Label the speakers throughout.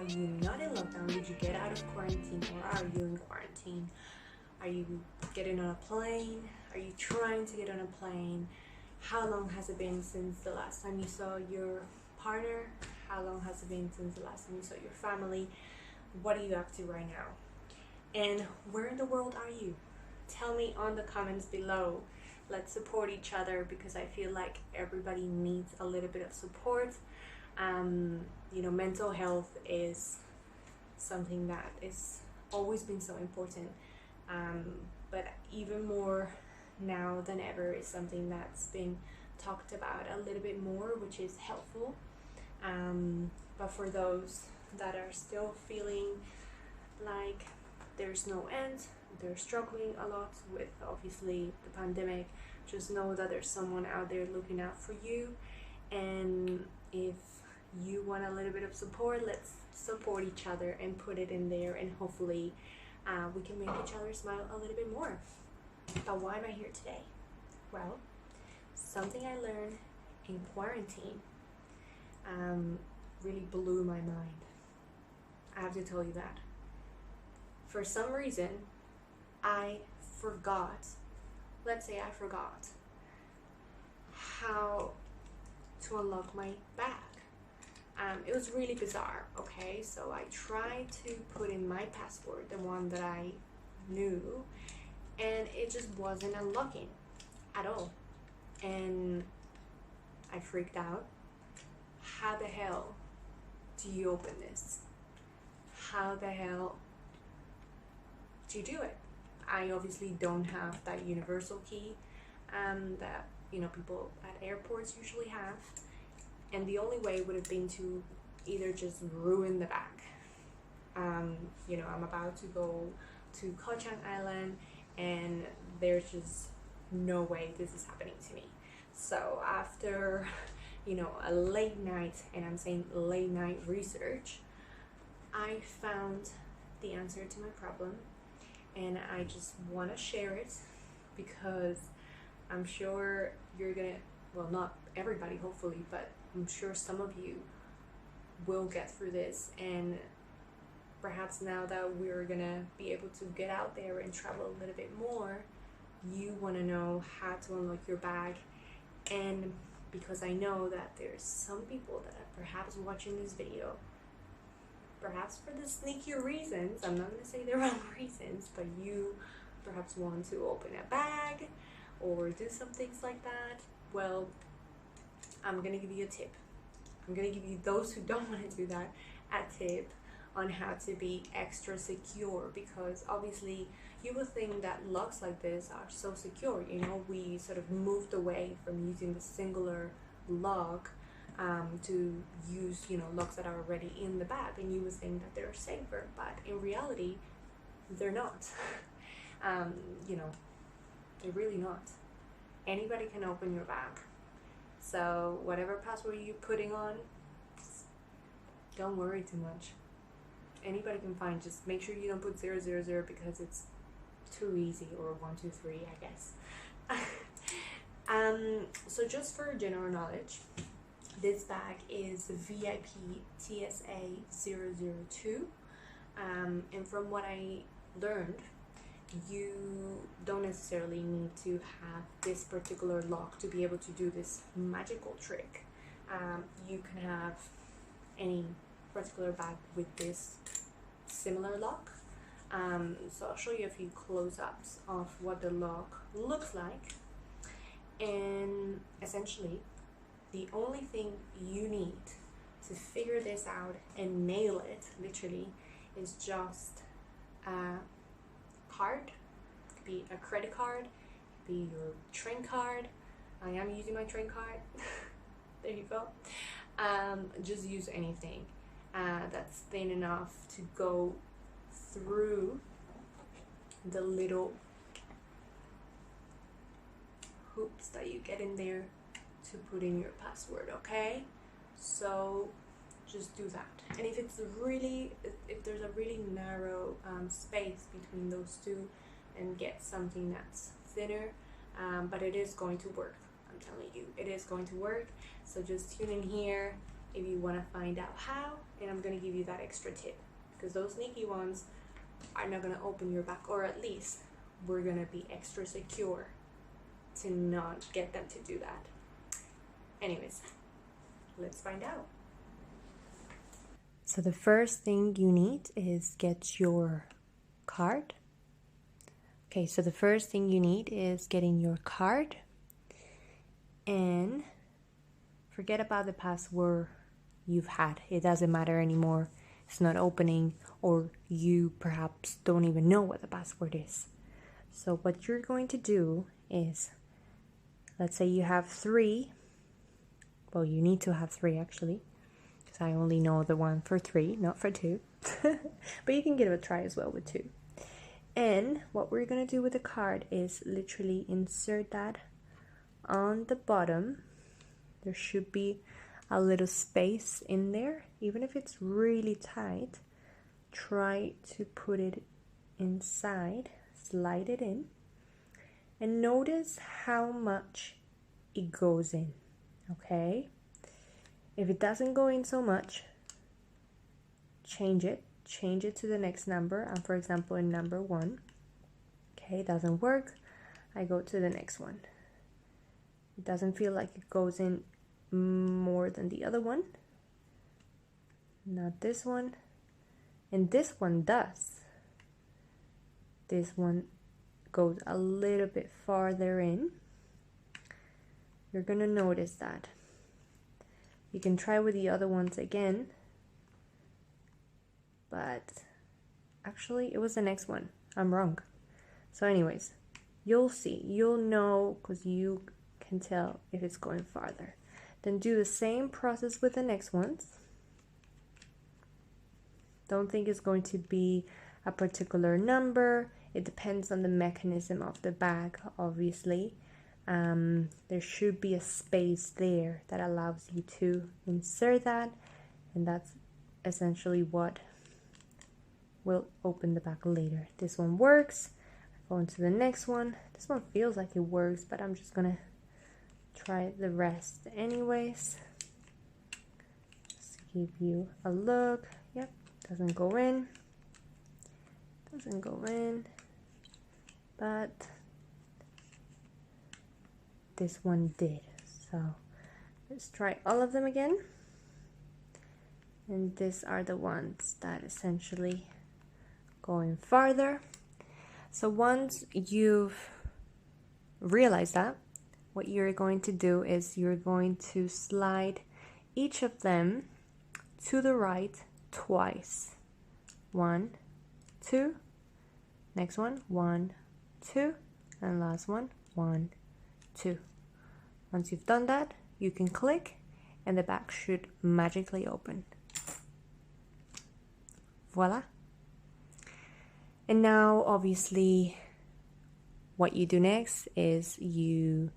Speaker 1: Are you not in lockdown? Did you get out of quarantine, or are you in quarantine? Are you getting on a plane? Are you trying to get on a plane? How long has it been since the last time you saw your partner? How long has it been since the last time you saw your family? What are you up to right now? And where in the world are you? Tell me on the comments below. Let's support each other, because I feel like everybody needs a little bit of support. Mental health is something that is always been so important, but even more now than ever is something that's been talked about a little bit more, which is helpful. But for those that are still feeling like there's no end, they're struggling a lot with obviously the pandemic, just know that there's someone out there looking out for you. And if you want a little bit of support, let's support each other and put it in there, and hopefully we can make each other smile a little bit more. But why am I here today? Well, something I learned in quarantine really blew my mind. I have to tell you that. For some reason, I forgot, let's say I forgot how to unlock my bag. It was really bizarre, okay? So I tried to put in my password, the one that I knew, and it just wasn't unlocking at all. And I freaked out. How the hell do you open this? How the hell do you do it? I obviously don't have that universal key that people at airports usually have, and the only way would have been to either just ruin the bag. I'm about to go to Koh Chang Island, and there's just no way this is happening to me. So after a late night, and I'm saying late night research, I found the answer to my problem, and I just want to share it, because I'm sure you're gonna, well, not everybody hopefully, but I'm sure some of you will get through this. And perhaps now that we're gonna be able to get out there and travel a little bit more, you want to know how to unlock your bag. And because I know that there's some people that are perhaps watching this video, perhaps for the sneakier reasons, I'm not going to say the wrong reasons, but you perhaps want to open a bag or do some things like that. Well, I'm going to give you a tip. I'm going to give you, those who don't want to do that, a tip on how to be extra secure, because obviously you would think that locks like this are so secure. We sort of moved away from using the singular lock to use locks that are already in the bag, and you would think that they're safer, but in reality they're not. They're really not. Anybody can open your bag, so whatever password you're putting on, don't worry too much. Anybody can find. Just make sure you don't put 000, because it's too easy, or 123, I guess. So just for general knowledge, this bag is the VIP TSA 002, and from what I learned, you don't necessarily need to have this particular lock to be able to do this magical trick. You can have any particular bag with this similar lock. So I'll show you a few close-ups of what the lock looks like, and essentially the only thing you need to figure this out and nail it, literally, is just a card. It could be a credit card, it could be your train card. I am using my train card. There you go. Just use anything that's thin enough to go through the little hoops that you get in there to put in your password, okay? So just do that. And if there's a really narrow space between those two, and get something that's thinner, but it is going to work. I'm telling you, it is going to work. So just tune in here, if you want to find out how, and I'm going to give you that extra tip, because those sneaky ones are not going to open your bag, or at least we're going to be extra secure to not get them to do that. Anyways, let's find out. So the first thing you need is get your card. Okay, so the first thing you need is getting your card, and forget about the password you've had. It doesn't matter anymore. It's not opening, or you perhaps don't even know what the password is. So what you're going to do is, let's say you have 3. Well, you need to have 3 actually, because I only know the one for 3, not for 2. But you can give it a try as well with 2. And what we're going to do with the card is literally insert that on the bottom. There should be a little space in there. Even if it's really tight, try to put it inside, slide it in, and notice how much it goes in, okay? If it doesn't go in so much, change it to the next number. And for example, in number 1, okay, it doesn't work, I go to the next one. It doesn't feel like it goes in more than the other one, not this one, and this one does. This one goes a little bit farther in. You're gonna notice that. You can try with the other ones again, but actually it was the next one. I'm wrong. So anyways, you'll see, you'll know, because you can tell if it's going farther. Then do the same process with the next ones. Don't think it's going to be a particular number. It depends on the mechanism of the bag, obviously. There should be a space there that allows you to insert that, and that's essentially what will open the bag later. This one works. Go into the next one. This one feels like it works, but I'm just gonna try the rest anyways. Just give you a look. Yep, doesn't go in. Doesn't go in. But this one did. So let's try all of them again. And these are the ones that essentially going farther. So once you've realized that, what you're going to do is you're going to slide each of them to the right twice. 1, 2, next one, 1, 2, and last one, 1, 2. Once you've done that, you can click and the bag should magically open. Voila. And now obviously what you do next is you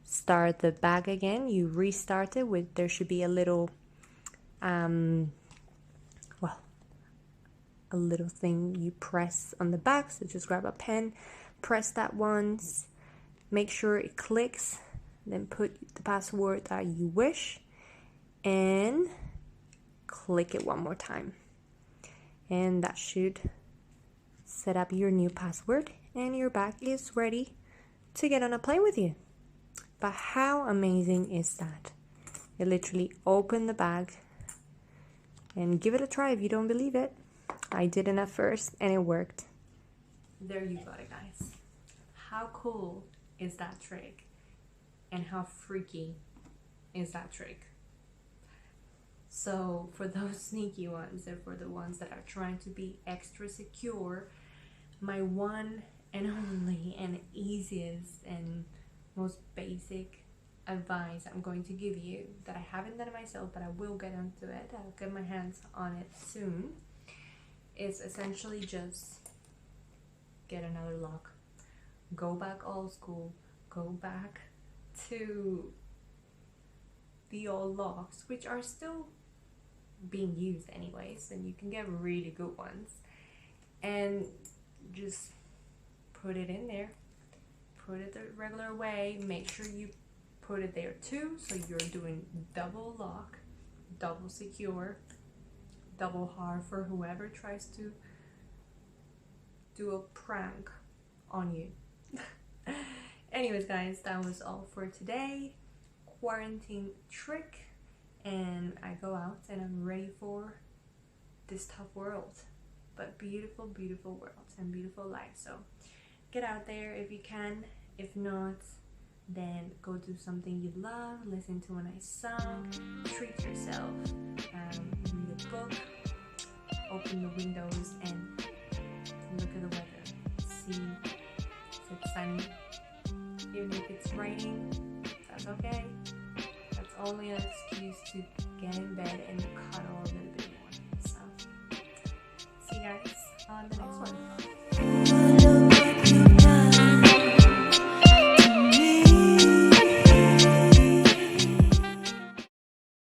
Speaker 1: start the bag again. You restart it with, there should be a little a little thing you press on the back. So just grab a pen, press that once, make sure it clicks, then put the password that you wish and click it one more time, and that should set up your new password and your bag is ready to get on a plane with you. But how amazing is that? You literally open the bag and give it a try if you don't believe it. I did it at first and it worked. There you got it, guys. How cool is that trick? And how freaky is that trick? So for those sneaky ones and for the ones that are trying to be extra secure, my one and only and easiest and most basic advice I'm going to give you, that I haven't done it myself but I will get onto it, I'll get my hands on it soon, is essentially just get another lock. Go back old school. Go back to the old locks, which are still being used anyways, and you can get really good ones, and just put it in there. Put it the regular way. Make sure you put it there too, so you're doing double lock. double secure, double hard for whoever tries to do a prank on you. Anyways guys, that was all for today. Quarantine trick, and I go out and I'm ready for this tough world, but beautiful world and beautiful life. So get out there if you can. If not, then go do something you love, listen to a nice song, treat yourself, read a book, open the windows and look at the weather, see if it's sunny. Even if it's raining, that's okay. That's only an excuse to get in bed and cuddle a little bit more. So see you guys on the next